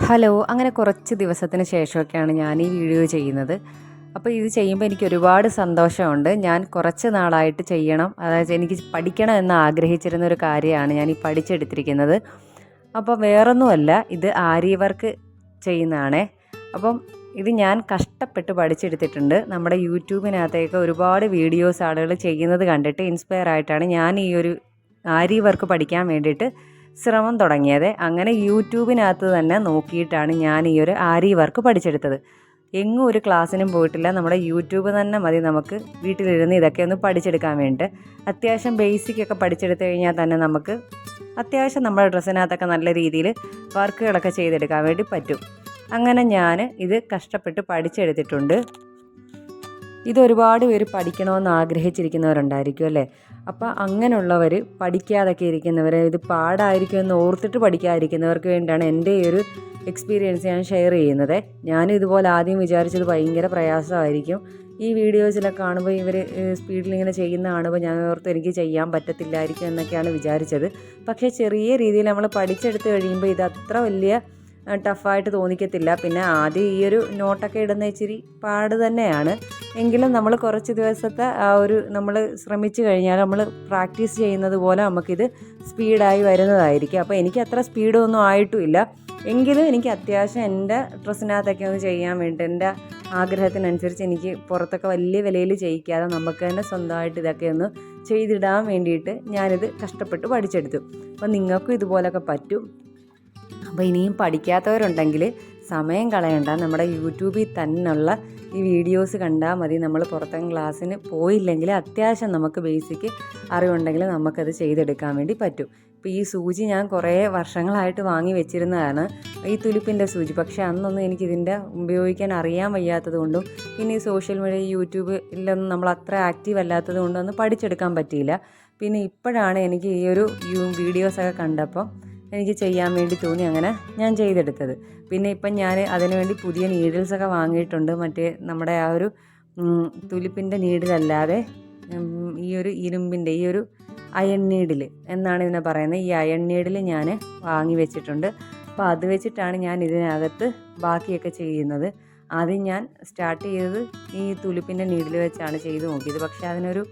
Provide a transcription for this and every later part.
Hello, അങ്ങനെ കുറച്ച് ദിവസത്തിന് ശേഷമൊക്കെയാണ് ഞാൻ ഈ വീഡിയോ ചെയ്യുന്നത്. അപ്പോൾ ഇത് ചെയ്യുമ്പോൾ എനിക്ക് ഒരുപാട് സന്തോഷമുണ്ട്. ഞാൻ കുറച്ച് നാളായിട്ട് ചെയ്യണം, അതായത് എനിക്ക് പഠിക്കണം എന്ന് ആഗ്രഹിച്ചിരുന്ന ഒരു കാര്യമാണ് ഞാൻ ഈ പഠിച്ചെടുത്തിരിക്കുന്നത്. അപ്പോൾ വേറൊന്നുമല്ല, ഇത് ആരി വർക്ക് ചെയ്യുന്നതാണേ. അപ്പം ഇത് ഞാൻ കഷ്ടപ്പെട്ട് പഠിച്ചെടുത്തിട്ടുണ്ട്. നമ്മുടെ യൂട്യൂബിനകത്തേക്ക് ഒരുപാട് വീഡിയോസ് ആളുകൾ ചെയ്യുന്നത് കണ്ടിട്ട് ഇൻസ്പയർ ആയിട്ടാണ് ഞാൻ ഈ ഒരു ആരി വർക്ക് പഠിക്കാൻ വേണ്ടിയിട്ട് ശ്രമം തുടങ്ങിയത്. അങ്ങനെ യൂട്യൂബിനകത്ത് തന്നെ നോക്കിയിട്ടാണ് ഞാൻ ഈ ഒരു ആരി വർക്ക് പഠിച്ചെടുത്തത്. എങ്ങും ഒരു ക്ലാസ്സിനും പോയിട്ടില്ല. നമ്മുടെ യൂട്യൂബ് തന്നെ മതി നമുക്ക് വീട്ടിലിരുന്ന് ഇതൊക്കെ ഒന്ന് പഠിച്ചെടുക്കാൻ വേണ്ടിയിട്ട്. അത്യാവശ്യം ബേസിക്കൊക്കെ പഠിച്ചെടുത്ത് കഴിഞ്ഞാൽ തന്നെ നമുക്ക് അത്യാവശ്യം നമ്മുടെ ഡ്രസ്സിനകത്തൊക്കെ നല്ല രീതിയിൽ വർക്കുകളൊക്കെ ചെയ്തെടുക്കാൻ വേണ്ടി പറ്റും. അങ്ങനെ ഞാൻ ഇത് കഷ്ടപ്പെട്ട് പഠിച്ചെടുത്തിട്ടുണ്ട്. ഇതൊരുപാട് പേര് പഠിക്കണമെന്ന് ആഗ്രഹിച്ചിരിക്കുന്നവരുണ്ടായിരിക്കും അല്ലേ. അപ്പോൾ അങ്ങനെയുള്ളവർ, പഠിക്കാതൊക്കെ ഇരിക്കുന്നവർ, ഇത് പാടായിരിക്കുമെന്ന് ഓർത്തിട്ട് പഠിക്കാതിരിക്കുന്നവർക്ക് വേണ്ടിയാണ് എൻ്റെ ഈ ഒരു എക്സ്പീരിയൻസ് ഞാൻ ഷെയർ ചെയ്യുന്നത്. ഞാനും ഇതുപോലെ ആദ്യം വിചാരിച്ചത് ഭയങ്കര പ്രയാസമായിരിക്കും. ഈ വീഡിയോസിലൊക്കെ കാണുമ്പോൾ ഇവർ സ്പീഡിൽ ഇങ്ങനെ ചെയ്യുന്ന കാണുമ്പോൾ ഞാൻ ഓർത്ത് എനിക്ക് ചെയ്യാൻ പറ്റത്തില്ലായിരിക്കും എന്നൊക്കെയാണ് വിചാരിച്ചത്. പക്ഷേ ചെറിയ രീതിയിൽ നമ്മൾ പഠിച്ചെടുത്ത് കഴിയുമ്പോൾ ഇത് അത്ര വലിയ ടഫായിട്ട് തോന്നിക്കത്തില്ല. പിന്നെ ആദ്യം ഈ ഒരു നോട്ടൊക്കെ ഇടുന്ന ഇച്ചിരി പാട് തന്നെയാണ്. എങ്കിലും നമ്മൾ കുറച്ച് ദിവസത്തെ ആ ഒരു നമ്മൾ ശ്രമിച്ചു കഴിഞ്ഞാൽ, നമ്മൾ പ്രാക്ടീസ് ചെയ്യുന്നത് പോലെ നമുക്കിത് സ്പീഡായി വരുന്നതായിരിക്കും. അപ്പോൾ എനിക്ക് അത്ര സ്പീഡൊന്നും ആയിട്ടുമില്ല. എങ്കിലും എനിക്ക് അത്യാവശ്യം എൻ്റെ ഡ്രസ്സിനകത്തൊക്കെ ഒന്ന് ചെയ്യാൻ വേണ്ടി, എൻ്റെ ആഗ്രഹത്തിനനുസരിച്ച് എനിക്ക് പുറത്തൊക്കെ വലിയ വിലയിൽ ചെയ്യിക്കാതെ നമുക്ക് തന്നെ സ്വന്തമായിട്ട് ഇതൊക്കെ ഒന്ന് ചെയ്തിടാൻ വേണ്ടിയിട്ട് ഞാനിത് കഷ്ടപ്പെട്ട് പഠിച്ചെടുത്തു. അപ്പോൾ നിങ്ങൾക്കും ഇതുപോലൊക്കെ പറ്റും. അപ്പോൾ ഇനിയും പഠിക്കാത്തവരുണ്ടെങ്കിൽ സമയം കളയണ്ട, നമ്മുടെ യൂട്യൂബിൽ തന്നെയുള്ള ഈ വീഡിയോസ് കണ്ടാൽ മതി. നമ്മൾ പുറത്തും ക്ലാസ്സിന് പോയില്ലെങ്കിൽ അത്യാവശ്യം നമുക്ക് ബേസിക് അറിവുണ്ടെങ്കിൽ നമുക്കത് ചെയ്തെടുക്കാൻ വേണ്ടി പറ്റും. ഇപ്പോൾ ഈ സൂചി ഞാൻ കുറേ വർഷങ്ങളായിട്ട് വാങ്ങി വെച്ചിരുന്നതാണ്, ഈ തുലിപ്പിൻ്റെ സൂചി. പക്ഷേ അന്നൊന്നും എനിക്കിതിൻ്റെ ഉപയോഗിക്കാൻ അറിയാൻ വയ്യാത്തത് കൊണ്ടും പിന്നെ ഈ സോഷ്യൽ മീഡിയ യൂട്യൂബിലൊന്നും നമ്മൾ അത്ര ആക്റ്റീവ് അല്ലാത്തത് കൊണ്ടൊന്നും പഠിച്ചെടുക്കാൻ പറ്റിയില്ല. പിന്നെ ഇപ്പോഴാണ് എനിക്ക് ഈ ഒരു വീഡിയോസൊക്കെ കണ്ടപ്പോൾ എനിക്ക് ചെയ്യാൻ വേണ്ടി തോന്നി, അങ്ങനെ ഞാൻ ചെയ്തെടുത്തത്. പിന്നെ ഇപ്പം ഞാൻ അതിനു വേണ്ടി പുതിയ നീഡിൽസൊക്കെ വാങ്ങിയിട്ടുണ്ട്. മറ്റേ നമ്മുടെ ആ ഒരു തുലിപ്പിൻ്റെ നീഡിലല്ലാതെ ഈ ഒരു ഇരുമ്പിൻ്റെ, ഈ ഒരു അയൺ നീഡിൽ എന്നാണ് ഇതിനെ പറയുന്നത്. ഈ അയൺ നീഡിൽ ഞാൻ വാങ്ങി വെച്ചിട്ടുണ്ട്. അപ്പോൾ അത് വെച്ചിട്ടാണ് ഞാൻ ഇതിനകത്ത് ബാക്കിയൊക്കെ ചെയ്യുന്നത്. ആദ്യം ഞാൻ സ്റ്റാർട്ട് ചെയ്തത് ഈ തുലിപ്പിൻ്റെ നീഡിൽ വെച്ചാണ് ചെയ്ത് നോക്കിയത്. പക്ഷേ അതിനൊരു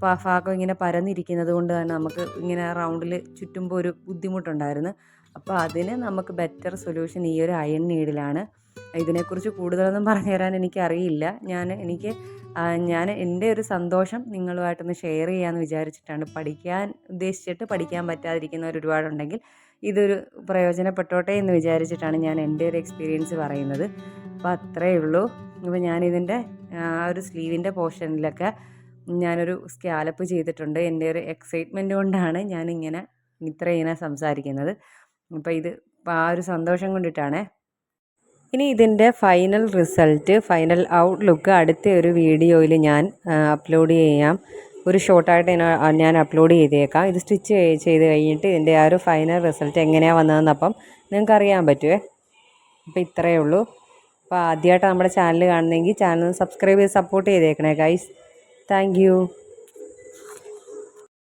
ഭാഗം ഇങ്ങനെ പരന്നിരിക്കുന്നത് കൊണ്ട് തന്നെ നമുക്ക് ഇങ്ങനെ റൗണ്ടിൽ ചുറ്റുമ്പോൾ ഒരു ബുദ്ധിമുട്ടുണ്ടായിരുന്നു. അപ്പോൾ അതിന് നമുക്ക് ബെറ്റർ സൊല്യൂഷൻ ഈ ഒരു അയൺ നീഡിലാണ്. ഇതിനെക്കുറിച്ച് കൂടുതലൊന്നും പറഞ്ഞു തരാൻ എനിക്കറിയില്ല. ഞാൻ എൻ്റെ ഒരു സന്തോഷം നിങ്ങളുമായിട്ടൊന്ന് ഷെയർ ചെയ്യാമെന്ന് വിചാരിച്ചിട്ടാണ്. പഠിക്കാൻ ഉദ്ദേശിച്ചിട്ട് പഠിക്കാൻ പറ്റാതിരിക്കുന്നവർ ഒരുപാടുണ്ടെങ്കിൽ ഇതൊരു പ്രയോജനപ്പെട്ടോട്ടെ എന്ന് വിചാരിച്ചിട്ടാണ് ഞാൻ എൻ്റെ ഒരു എക്സ്പീരിയൻസ് പറയുന്നത്. അപ്പോൾ അത്രയേ ഉള്ളൂ. അപ്പോൾ ഞാനിതിൻ്റെ ആ ഒരു സ്ലീവിൻ്റെ പോർഷനിലൊക്കെ ഞാനൊരു സ്കാലപ്പ് ചെയ്തിട്ടുണ്ട്. എൻ്റെ ഒരു എക്സൈറ്റ്മെൻറ്റ് കൊണ്ടാണ് ഞാനിങ്ങനെ ഇങ്ങനെ സംസാരിക്കുന്നത്. അപ്പോൾ ഇത് ആ ഒരു സന്തോഷം കൊണ്ടിട്ടാണ്. ഇനി ഇതിൻ്റെ ഫൈനൽ റിസൾട്ട്, ഫൈനൽ ഔട്ട്ലുക്ക് അടുത്ത ഒരു വീഡിയോയിൽ ഞാൻ അപ്ലോഡ് ചെയ്യാം. ഒരു ഷോർട്ടായിട്ട് ഞാൻ അപ്ലോഡ് ചെയ്തേക്കാം. ഇത് സ്റ്റിച്ച് ചെയ്ത് കഴിഞ്ഞിട്ട് ഇതിൻ്റെ ആ ഒരു ഫൈനൽ റിസൾട്ട് എങ്ങനെയാണ് വന്നതെന്ന് അപ്പം നിങ്ങൾക്ക് അറിയാൻ പറ്റുമേ. അപ്പോൾ ഇത്രയേ ഉള്ളൂ. അപ്പോൾ ആദ്യമായിട്ട് നമ്മുടെ ചാനൽ കാണുന്നെങ്കിൽ ചാനൽ സബ്സ്ക്രൈബ് ചെയ്ത് സപ്പോർട്ട് ചെയ്തേക്കണേ ഗൈസ്. Thank you.